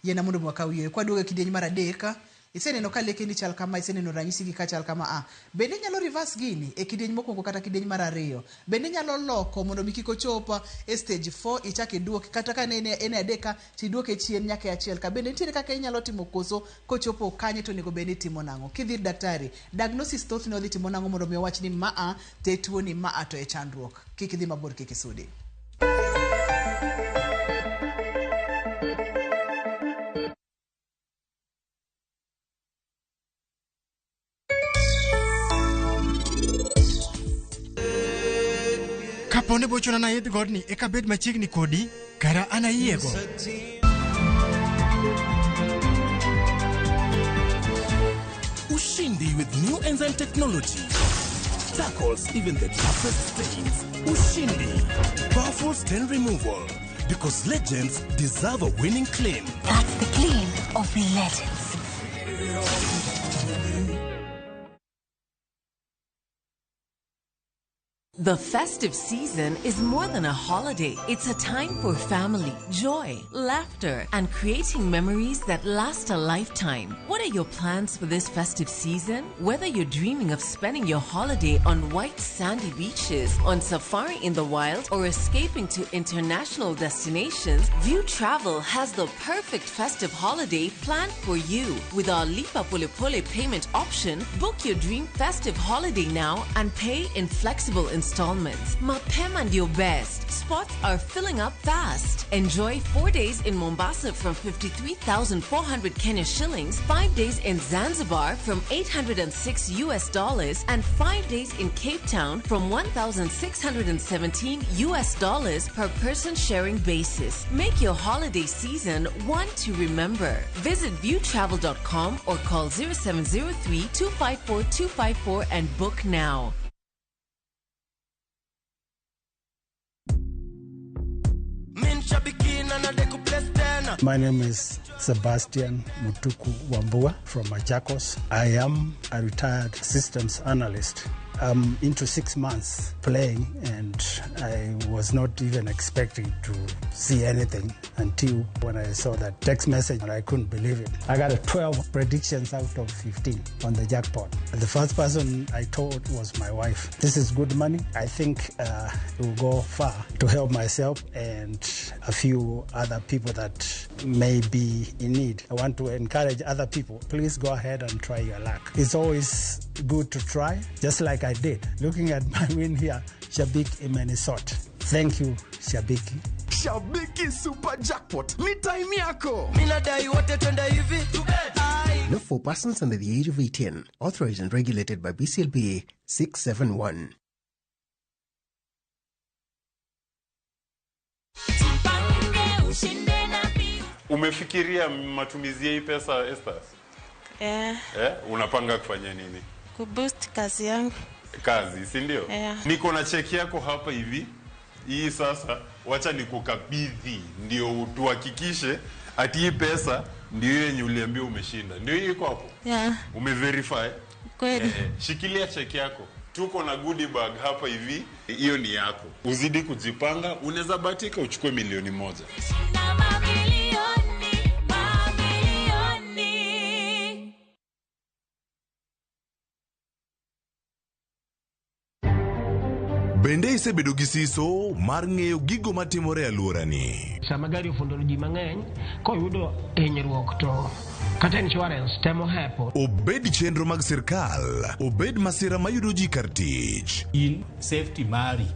Yena mondo mwaka wiye kwa duoge kidieny mar adek. Iseneno ka leke ni chal kama, iseneno ranyisi gi ka chal kama. Bende nyalo reverse gini e kidieny mokwongo kata kidieny mar ariyo. Bende nyalo loko mondo mikiko chopa e stage 4 ichake duoke kata ka ene adeka tiduoke chien nyaka achiel ka. Bende nitiere kaka inyalo timo koso kochopo kanye to nego bende timo nang'o. Kidhir daktari, diagnosis thoth ne odhi timo nang'o mondo mi wach ni te tuo ni to e chandruok. Kik dhi mabor kik isudi. Kapone bochona na yedh godni eka bed machiegni kodi kara ana iego. Ushindi with new enzyme technology tackles even the toughest stains. Ushindi, powerful stain removal, because legends deserve a winning clean. That's the clean of legends. The festive season is more than a holiday. It's a time for family, joy, laughter, and creating memories that last a lifetime. What are your plans for this festive season? Whether you're dreaming of spending your holiday on white sandy beaches, on safari in the wild, or escaping to international destinations, View Travel has the perfect festive holiday planned for you. With our Lipa Pole Pole payment option, book your dream festive holiday now and pay in flexible installments. Mapema ndio best. Spots are filling up fast. Enjoy 4 days in Mombasa from 53,400 Kenya shillings, 5 days in Zanzibar from $806 US, and 5 days in Cape Town from $1,617 US per person sharing basis. Make your holiday season one to remember. Visit viewtravel.com or call 0703-254-254 and book now. My name is Sebastian Mutuku Wambua from Machakos. I am a retired systems analyst. I'm into 6 months playing, and I was not even expecting to see anything until when I saw that text message, and I couldn't believe it. I got 12 predictions out of 15 on the jackpot. The first person I told was my wife. This is good money. I think it will go far to help myself and a few other people that may be in need. I want to encourage other people. Please go ahead and try your luck. It's always good to try, just like I did. Looking at my win here, Shabiki imenisort. Thank you, Shabiki. Shabiki Super Jackpot ni time yako. Minadai wote twende hivi. Not for persons under the age of 18. Authorized and regulated by BCLB 671. Umefikiria matumizi ya hii pesa, Esther? Unapanga kufanya nini? Kuboost kazi yangu. Kazi, si ndio? Niko na cheki yako hapa hivi. Hii sasa wacha nikukabidhi ndio tuhakikishe ati hii pesa ndio yenye uliambia umeshinda. Ndio hii iko hapo? Umeverify? Kweli. Shikilia cheki yako. Tuko na goodie bag hapa hivi. Hiyo ni yako. Uzidi kujipanga, unaweza bahatika uchukue milioni 1. Bende isebedo gi siso mar ng'eyo gigo matimore e alworani. Sama gari ofundo ji mang'eny koyudo hinyruok to kata insurance temo hepo. Obed chenro mag sirkal, obed masira mayudo ji kar tich. In safety mari,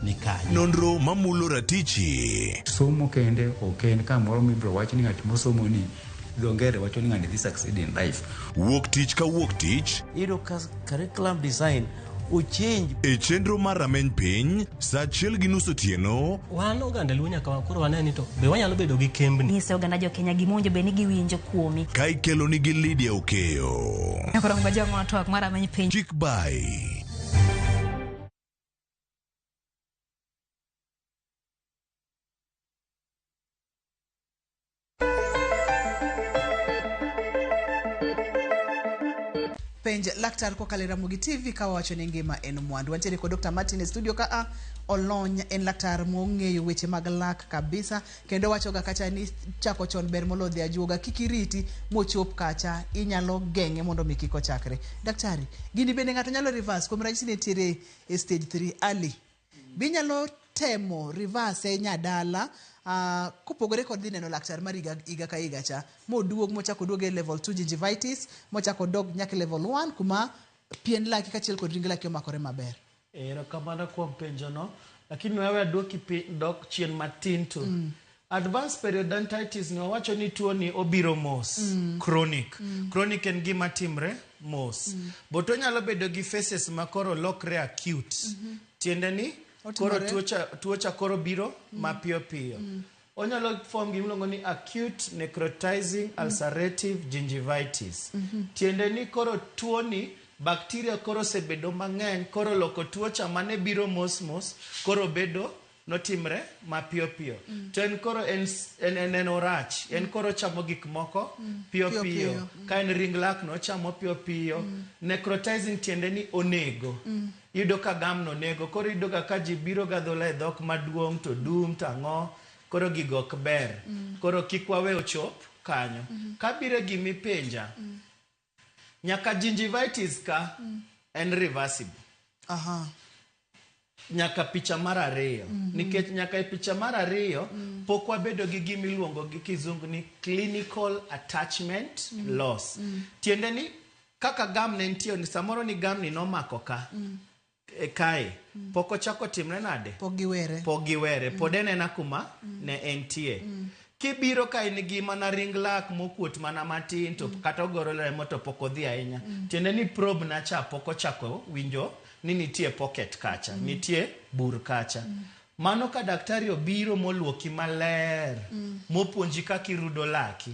ni kanyo. Nonro mamulo ratichi. Somo kende oken kamoro mibro wach ni ng'at mosomo ni dongere wacho ni ng'ani dhi succeed in life. Wuok tich ka wuok tich. Iro curriculum design uchinj e chenro mar rameny piny saa 1:30 otieno. Wan oganda luo nyaka koro waneni to be wanyalo bedo gi kembni. Nyise oganda jo Kenya gimonjo be ni giwinjo kuomi. Ka ikelo ni gi Lydia Okeyo. Koro ngoja ng'ono twak mar rameny piny. Chick by penj laktar kokalo Ramogi TV ka wacho ni ngima en mwandu. Wantiere kod Dr. Martin e studio ka Olony en laktar mong'eyo weche mag lak kabisa, kendo wacho ga kacha ni chako chon ber molo dhi ajuoga, kikiriti mochop kacha inyalo geng'e mondo mi kiko chakre. Daktari, gini bende ng'ato nyalo reverse kuom ranyisi ne tiere e stage 3 early. Binyalo temo reverse nyadala kupogore kod neno laktar mar iga ka iga cha moduog mochako duoge level 2 gingivitis mochako dog nyaka level 1 kuma pien laki kachiel kod ring laki omakore maber. Kamano kuom penjo no, lakini wewe aduoki dok chien matin tu. Advanced periodontitis no wacho ni tuo ni obiro mos, chronic. Chronic en gima timre mos. Boto nyalo bedo gi phases makoro lokre acute. Tiende ni koro tuocha koro biro mapiyo piyo. Onyalo form gimiluongo ni acute necrotizing ulcerative gingivitis. Tiende ni koro tuo ni bacteria koro sebedo mang'eny, koro loko tuocha mane biro mos koro bedo notimre mapiyo piyo. To en koro en orach, en koro chamo gik moko piyo piyo. Ka en ring lak no chamo piyo piyo. Necrotizing tiende ni onego. yudo ka gamno nego, koro yudo ka ji biro gadhola e dhok maduong' to dum to ang'o, koro gigo ok ber. Koro kik wawe ochop kanyo. Kabiro gimipenja, nyaka gingivitis ka en reversible. Nyaka picha mar 2 nikech nyaka e picha mar 2 pok wabedo gi gimiluongo gi kizungu ni clinical attachment loss. Tiende ni kaka gam ne nitie ni samoro ni gam ni nomako ka kae pok ochako timre nade, pok giwere pod enena kuma ne entie. Kibiro ka in gi mana ring lak mokuot mana matin to kata ogoro remo to pok odhi ahinya, tiende ni probe na cha pok ochako winjo ni nitie pocket kacha, nitie bur kacha. Mano ka daktari obiro moluoki maler, mopuonji kaka irudo laki,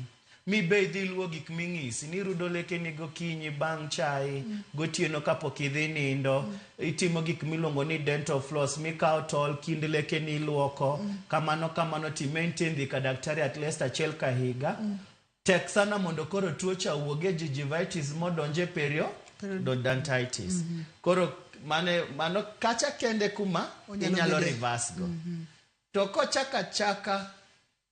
mi be idhi luwo gik ming'isi ni rudo lekeni gokinyi bang' chai, gotieno kapok idhi nindo, itimo gik miluongo ni dental floss, mikawo tol kind lekeni iluoko, kamano ti maintain dhi ka daktari at least achiel ka higa. Tek sana mondo koro tuo cha uoge gingivitis modonje periodontitis. Koro mano kacha kende kuma inyalo reverse go. To kochaka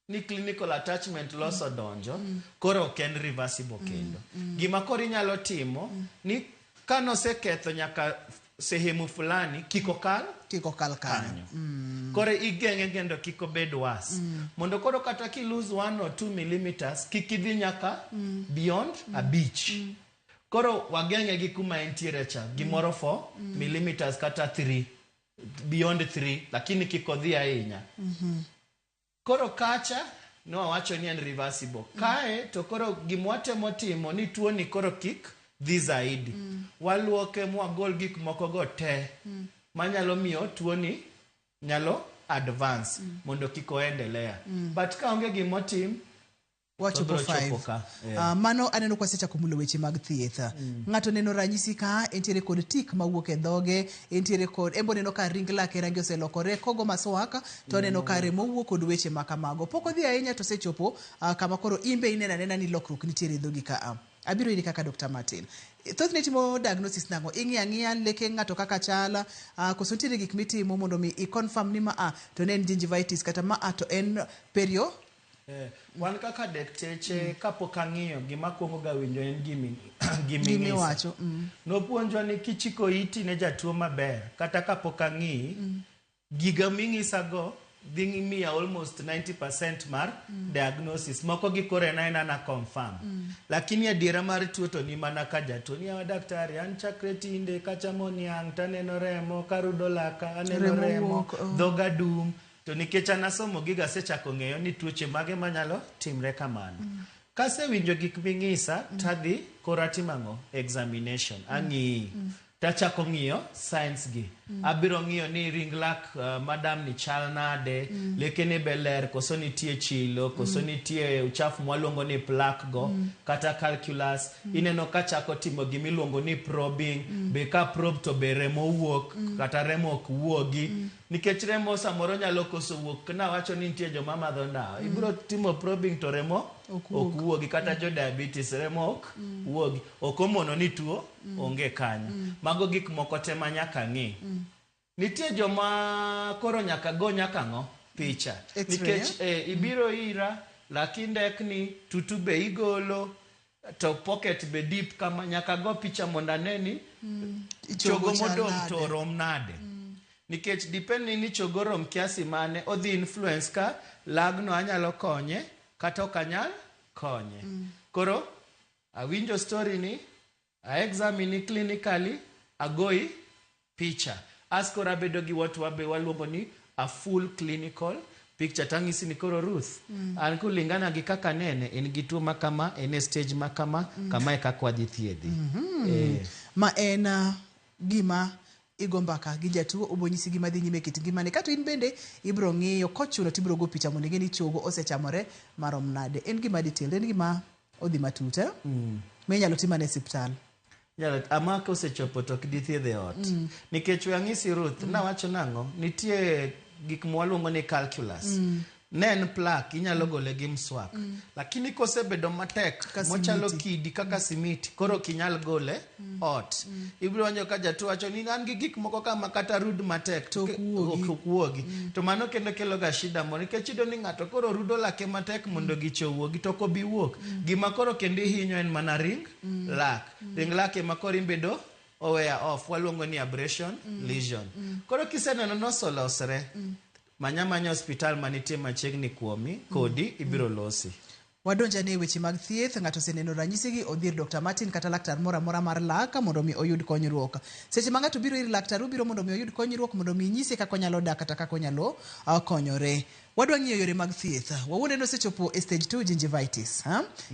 ni clinical attachment loss odonjo, koro ok en reversible kendo. Gima koro inyalo timo ni kanoseketho nyaka sehemu fulani kiko kal kanyo. Koro igeng'e kendo kiko bed was. Mondo koro kata ki lose 1 or 2 millimeters kikidhi nyaka beyond a beach. Koro wageng'e gi kuma entiere cha, gimoro 4 millimeters kata 3, beyond 3, lakini kiko dhi ahinya. Koro kacha no wacho ni en reversible. Kae to koro gimwatemo timo ni tuo ni koro kik dhi zaidi. Waluoke mwagol gik moko go te manyalo miyo tuo ni nyalo advance mondo kiko endelea. But ka onge gimotim wachopo 5. Mano aneno kwa secha kumulo weche mag thieth. Ng'ato neno ranyisi ka entiere kod tik mawuok e dhoge, entiere kod embo neno ka ring lake rangi oselokore, kogo maswaka to neno ka remo wuok kod weche makamago. Pok odhi ahinya to sechopo kama koro imbe inena ni lokruok nitiere e dhogi ka. Abiro iri kaka Dr. Martin. Thothne timo diagnosis nango, ing'iya leke ng'ato kaka chala, koso nitiere gik mitimo mondo mi i-confirm ni ma to ne en gingivitis kata ma to en perio. Wan kaka dekteche kapok ang'iyo gima kuongo ga winjo en gimi wacho. Nopuonjwa ni kichiko iti ne jatuo maber kata kapok ang'iyi, giga ming'isa go dhi miya almost 90% mar diagnosis. Moko gikore na confirm. Lakini adiera mar tuo to ni mana ka jatuo ni daktari an chakre tinde kachamo niang' taneno remo, karudo laka aneno remo, dhoga dum. To nikech anasomo giga sechako ng'eyo ni tuoche mage manyalo timre kamano. Kase winjo gik ming'isa tadhi kora timang'o examination. Ang'iyi. Tachako ng'iyo signs gi. Abiro ng'iyo ni ring lak madam ni chal nade, lekene be ler, koso nitie chilo, koso nitie uchafu mwaluongo ni plaque go, kata calculus. Ineno kachako timo gimiluongo ni probing, be ka probe to be remo wuok, kata remo ok wuogi. Nikech remo samoro nyalo koso wuok, na wacho ni nitie joma madho ndawa. Ibiro timo probing to remo ok wuogi, kata jo diabetes remo ok wuogi. Ok omono ni tuo onge kanyo. Mago gik moko te manyaka ng'i. Nitie joma koro nyaka go nyaka ng'o picha. Nikech ibiro ira lakini dekni tutu be igolo to pocket be deep kama nyaka go picha mondo aneni chogo modong to rom nade. Nikech depending ni chogo rom kiasi mane odhi influence ka lagno anyalo konye kata ok anyal konye. Koro awinjo story ni, a examine clinically, agoi picha. Askora bedo gi watu wabe waluongo ni a full clinical picture. Tangisi ni koro Ruth. An kulingana gi kaka nene en gi tuo makama, en stage makama, kama e kakwa dhithiedhi. Ma en gima igombaka gi jatuo obonyisi gima dhi nyime kit ngimane. Kato in bende ibro ng'iyo kochuno tibro go picha mondo ng'e ni chogo osechamore marom nade. En gima detail, en gima odhi matut. Me nyalo timane e osiptal. Amaka osechopo to kidithiedhe ot. Nikech wang'isi Ruth, na wacho nang'o, nitie gik mwaluongo ni calculus. nen plak inyalo gole gi mswak lakini kosebedo matek mochalo kidi kaka simiti koro kinyal gole ot ibiro wanyo ka jatuo wacho ni an gi gik moko kama kata rud matek to kuogi to mano kendo kelo ga shida moro nikech ido ni ng'ato koro rudo lake matek mondo gichowuogi to ko biwuok gima koro kendo hinyo en mana ring lak ema koro imbedo oweya off waluongo ni abrasion lesion koro kiseneno nosolosre manya hospital manitie machiegni kuomi kodi ibiro losi. Wadonjane e weche mag thieth, ng'ato oseneno ranyisigi odhi ir Dr. Martin kata laktar moro amora mar lak mondo mi oyud konyruok. Seche ma ng'ato biro ir laktar ubiro mondo mi oyud konyruok mondo mi nyise kaka onyalo dak kata kaka onyalo konyore. Wadwa ng'iyo yore mag thieth. Wawuonde nosechopo e stage 2 gingivitis.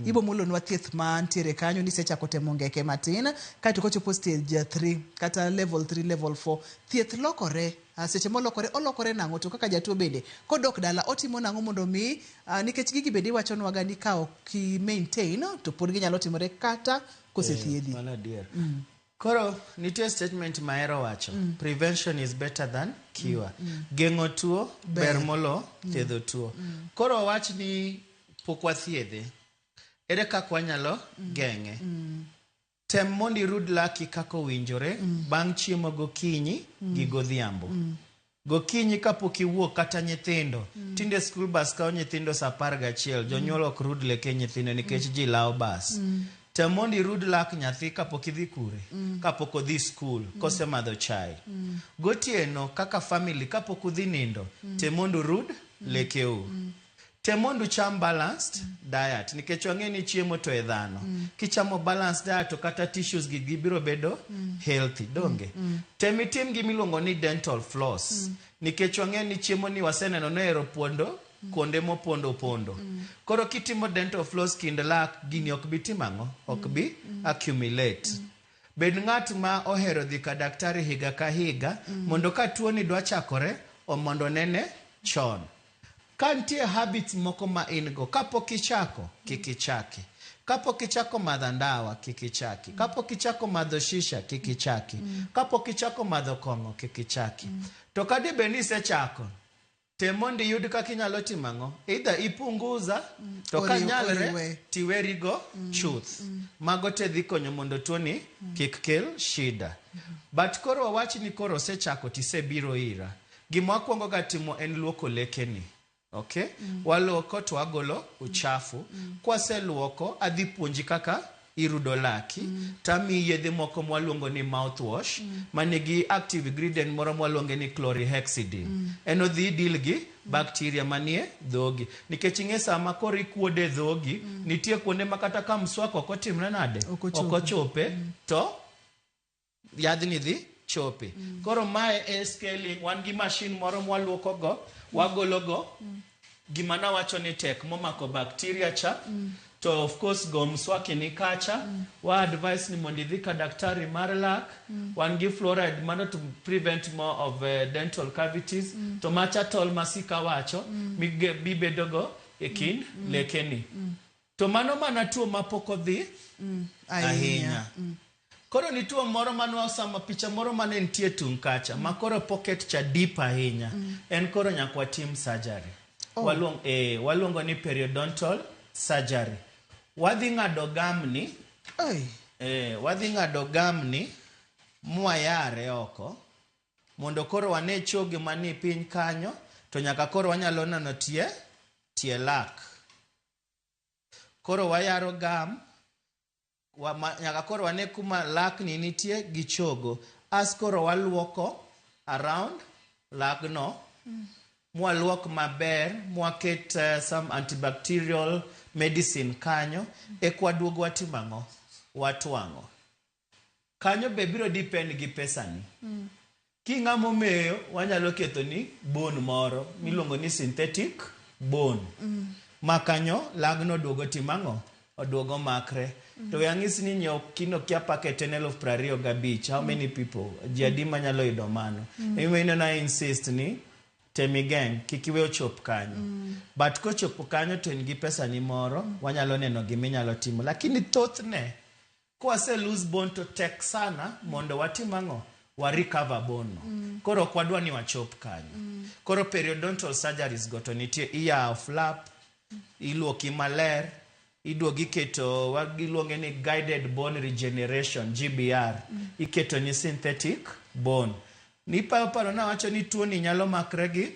Ibo mulonwa thieth mantiere kanyo ni sechako temo ngeke matin kaito kochopo stage 3 kata level 3 level 4 thieth lokore. Seche olokore nang'o to kaka jatuo bende kodok dala otimo nang'o mondo mi nikech gigi bende wachonwa ga ni ka ok maintain to pod ginyalo timore kata kosethiedhi. Koro nitie statement maero wacho prevention is better than cure. Geng'o tuo ber molo thiedho tuo. Koro wach ni pok wathiedhe ere kaka wanyalo geng'e. Tem mondo irud laki kaka owinjore bang' chiemo gokinyi gi godhiambo. Gokinyi kapok iwuok kata nyithindo tinde school bus kawo nyithindo saa 11 jonyuol ok rud leke nyithindo nikech ji lawo bus. Tem mondo irud lak nyathi kapok idhi kure kapok odhi school kosemadho chai. Gotieno kaka family kapok udhi nindo tem mondo urud lekeu. Tem mondo cham balanced diet nikech wang'e ni chiemo to e dhano. Kichamo balanced diet to kata tissues gi biro bedo healthy donge. Tem itim gimiluongo ni dental floss nikech wang'e ni chiemo ni waseneno no ero pondo konde mopondo. Koro kitimo dental floss kind lak gini ok bi timang'o ok bi accumulate. Bed ng'at ma ohero dhi ka daktari higa ka higa mondo ka tuo ni dwa chakore o mondo nene chon. Kantie habits moko ma in go kapok ichako kikichaki. Kapok ichako madho ndawa kikichaki. Kapok ichako madho shisha kikichaki. Kapok ichako madho kong'o kikichaki. To kadi beni sechako tem mondo iyud kaka inyalo timang'o either ipunguza to kanyalre tiwerigo chuth. Mago te dhi konyo mondo tuo ni kik kel shida. But koro wawach ni koro sechako tisebiro ira. Gima wakwongo ga timo en luoko lekeni. Okay? Waluoko to wagolo uchafu. Kwaseluoko adhi puonji kaka irudo laki. Tami yedhe moko mwaluongo ni mouthwash. Manigi active ingredient moro mwaluongo ni chlorhexidine. Eno dhi deal gi bacteria manie dhogi. Nikech ing'e sama koro ikuode dhogi nitie kuonde makata ka mswako ok otimre nade ok ochope to yadhni dhi chope. Koro mae e scaling wan gi machine moro mwaluoko go wagologo gima nawacho ni tek momako bacteria cha to of course go mswaki ni kacha wa advice ni mondo idhi ka daktari mar lak wan gi fluoride mano to prevent more of dental cavities to macha tol masika wacho bibedogo e kind lekeni to mano mana tuo mapok odhi ahinya. Koro ni tuo moro manwa sama picha moro mane nitie tung kacha makoro pocket cha deep ahinya en koro nyakwa tim surgery. Waluongo ni periodontal surgery. Wadhi ng'ado gamni wadhi ng'ado gamni mwayare oko mondo koro wane choge mani piny kanyo to nyaka koro wanyalo neno tie lak. Koro wayaro gam nyaka koro wane kuma lak ni nitie gi chogo. As koro waluoko around lagno mwaluok maber mwaket some antibacterial medicine kanyo ekwaduogo watimang'o watwang'o. Kanyo be biro depend gi pesani. King'amo meyo wanyalo ketho ni bone moro miluongo ni synthetic bone. Makanyo lagno duogo timang'o oduogo makre. To yang'is ni nyiew kino kia packet en 25,000. How many people? Jiadima nyalo yudo mano. Imo na insist ni temigeng kikiwe ochop kanyo. But kochopo kanyo to en gi pesa ni moro wanyalo neno giminyalo timo. Lakini thothne kwase lose bone to tek sana mondo watimang'o wa recover bone. Koro kwadwa ni wachop kanyo. Koro periodontal surgeries go to nitie iya flap, iluoki maler, iduogi keto wagiluonge ni guided bone regeneration GBR, iketo ni synthetic bone. Nipa paro na wacho ni tuo ni nyalo makre gi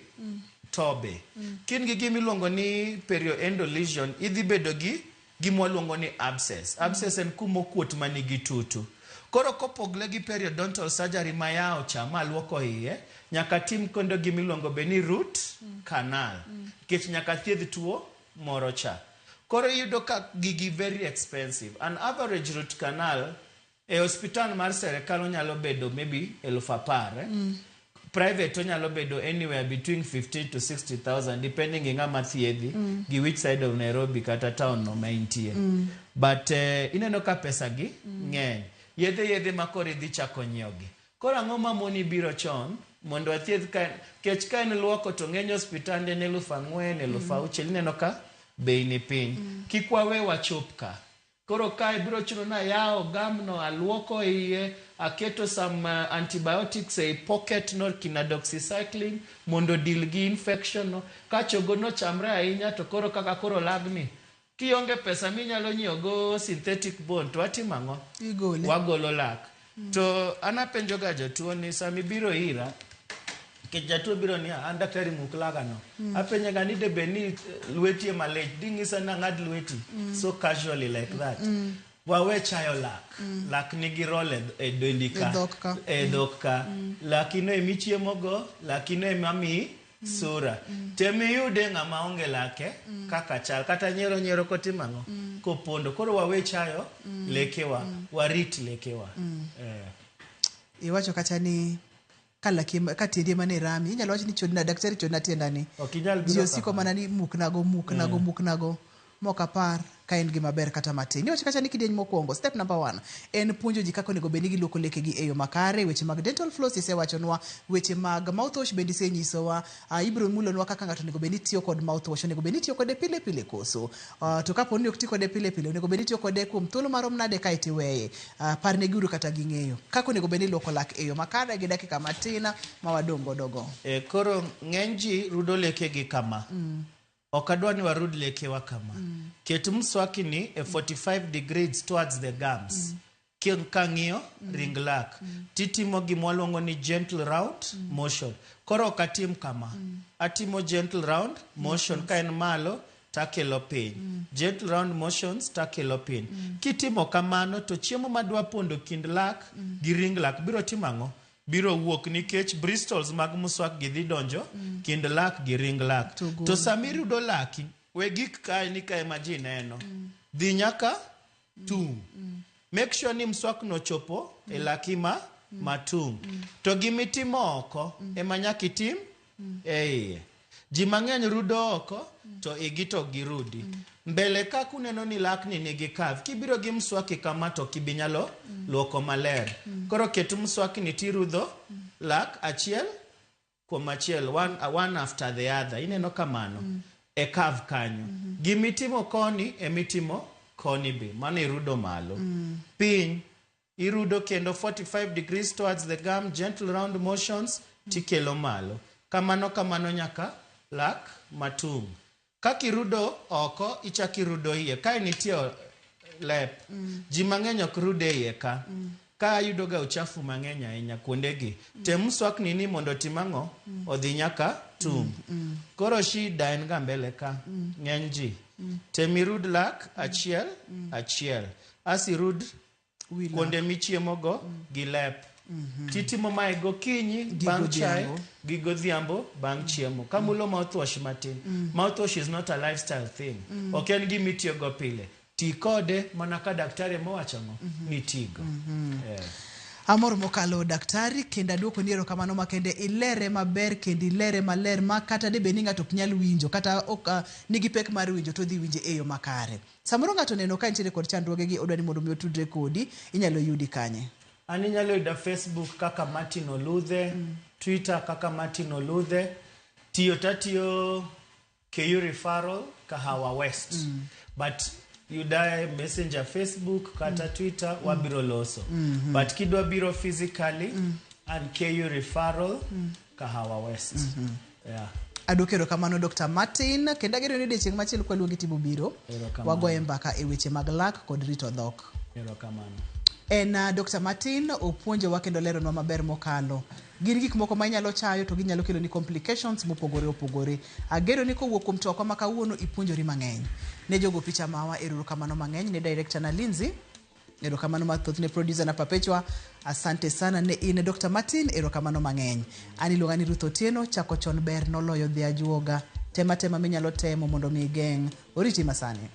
tobe. Kin gi gimiluongo ni perioendal lesion, idhi bedo gi gimwaluongo ni abscess. Abscess en kumo kuot manigi tutu. Koro kopogle gi periodontal surgery mayao cha maluoko iye, nyaka tim kondo gimiluongo be ni root canal. Kech nyaka thiedh tuo moro cha. Koro yudo ka gigi very expensive. An average root canal e hospital mar serikal onyalo bedo maybe 10,000. Private onyalo bedo anywhere between 50 to 60,000 depending on ngama thiedhi gi which side of Nairobi kata town no maintie. But ineno ka pesa gi ng'eny. Yedhe makori dhi chako nyiogi. Koro ang'o ma moni biro chon mondo athiedh ka kech ka en luoko to ng'eny hospitande ne 4,000 6,000 ineno ka bei ni piny. Kikwawe wachop ka. Koro ka biro chuno na yao gamno aluoko iye, aketo some antibiotics e pocket no kina doxycycline mondo deal gi infection no. Ka chogo no chamre ahinya to koro kaka koro lagni. Kionge pesa minyalo nyiogo synthetic bone to atimang'o? Igole. Wagolo lak. To anapenjo ga jatuo ni sami biro ira. Ke jatuo biro ni an daktari muklaga no. Apenja ga ni de beni lweti malech. Dingisa na ngad lweti. So casually like that. Wawe chayo lak. Lak nigi role e delika. E dokka. Lakino emichiemo go. Lakino emami sura. Temi yude ng'ama onge lake kaka chal. Kata nyero kotimang'o. Kopondo. Koro wawe chayo lekewa. Warit lekewa. Iwacho kata ni ka tiende mane rami inyalo wacho ni chodna daktari chodna tiendani ji osiko mana ni muknago mokapar ka en gima ber kata matin. Niwacho kata ni kidieny mokwongo step number 1 en puonjo ji kaka onego bedni giluoko lekegi e yo makare. Weche mag dental floss isewachonwa, weche mag mouthwash bende isenyisowa, ibiro mulonwa kaka ng'ato onego bedni tiyo kod mouthwash, onego bedni tiyo kode pile pile koso to kapo ni ok ti kode pile pile onego bedni tiyo kode kuom thuolo marom nade ka itiweye. Parne giuru kata ging'eyo kaka onego bedni luoko lak e yo makare gi dakika matina ma wadong godogo. Koro ng'eny ji rudo lekegi kama. Okadwa ni warud lekewa kama. Ket mswaki ni 45 degrees towards the gums. Kang'iyo ring lak. Titimo gimwaluongo ni gentle round motion. Koro okatim kama. Atimo gentle round motion ka en malo takelo piny. Gentle round motions takelo piny. Kitimo kamano to chiemo madwa pondo kind lak gi ring lak biro timang'o? Biro wuok nikech bristols mag muswak gi dhi donjo kind lak gi ring lak. To samiru do laki we gik ka ni ka imagine neno dhi nyaka tung. Make sure ni mswak no chopo e laki matung. To gimitimo oko ema nyaka itim iye. Ji mang'eny rudo oko to igito girudi. Mbele ka kuneno ni lakni nigi kav, kibiro gi mswaki kama to kibinyalo luoko maler. Koro ketu mswaki ni tirudho lak achiel kuom achiel, one after the other. Ineno kamano e kav kanyo. Gimitimo koni emitimo koni be. Mano irudo malo. Piny irudo kendo 45 degrees towards the gum, gentle round motions tikelo malo. Kamano nyaka lak matung. Kakirudo oko ichakirudo iye. Ka nitie lep. Ji mang'eny ok rude iye ka. Ka yudo ga uchafu mang'eny ahinya kuondegi. Tem mswak ni mondo timang'o odhi nyaka tung. Koro shida en ga mbele ka. Ng'eny ji. Temirud lak achiel. Asirud kuonde michiemo go gi lep. Titimo mae gokinyi bang' chai gi godhiambo bang' chiemo. Kamulo mouthwash matin. Mouthwash is not a lifestyle thing. Ok en gimitiyo go pile. Ti kode mana ka daktari mowachang'o ni tigo. Amor mokalo daktari kenda duoko niero kamano makende ilere maber kendi ilere maler ma kata de beni ng'ato ok nyal winjo kata ok nigi pek mar winjo to dhi winje e yo makare. Samoro ng'ato neno ka nitiere kod chandruogegi odwani mondo mi otudre kodi, inyalo yudi kanye? An inyalo yuda Facebook kaka Martin Oludhe, Twitter kaka Martin Oludhe, tiyo KU referral Kahawa West. But yuda Messenger Facebook kata Twitter wabiro loso. But kidwa biro physically and KU referral Kahawa West. Yeah. Adokero kamano Dr. Martin kenda gero ni odiochieng' machielo kwa luongi timo biro Erokamano. wagoye mbaka e weche mag lak kod rito dhok. Erokamano. En Dr. Martin opuonjowa kendo leronwa maber mokalo. Gin gik moko ma inyalo chayo to ginyalo kelo ni complications mopogore opogore. Agero ni kowuok kuom toka ma kawuono ipuonjori mang'eny. Ne jogo picha mawa erokamano mang'eny ne director na Lindsay. Erokamano mathoth ne producer na Perpetua. Asante sana ne in Dr. Martin erokamano mang'eny. Ani luonga ni Ruth Otieno chako chon ber noloyo dhi ajuoga. Tema minyalo temo mondo mi geng' oriti masani.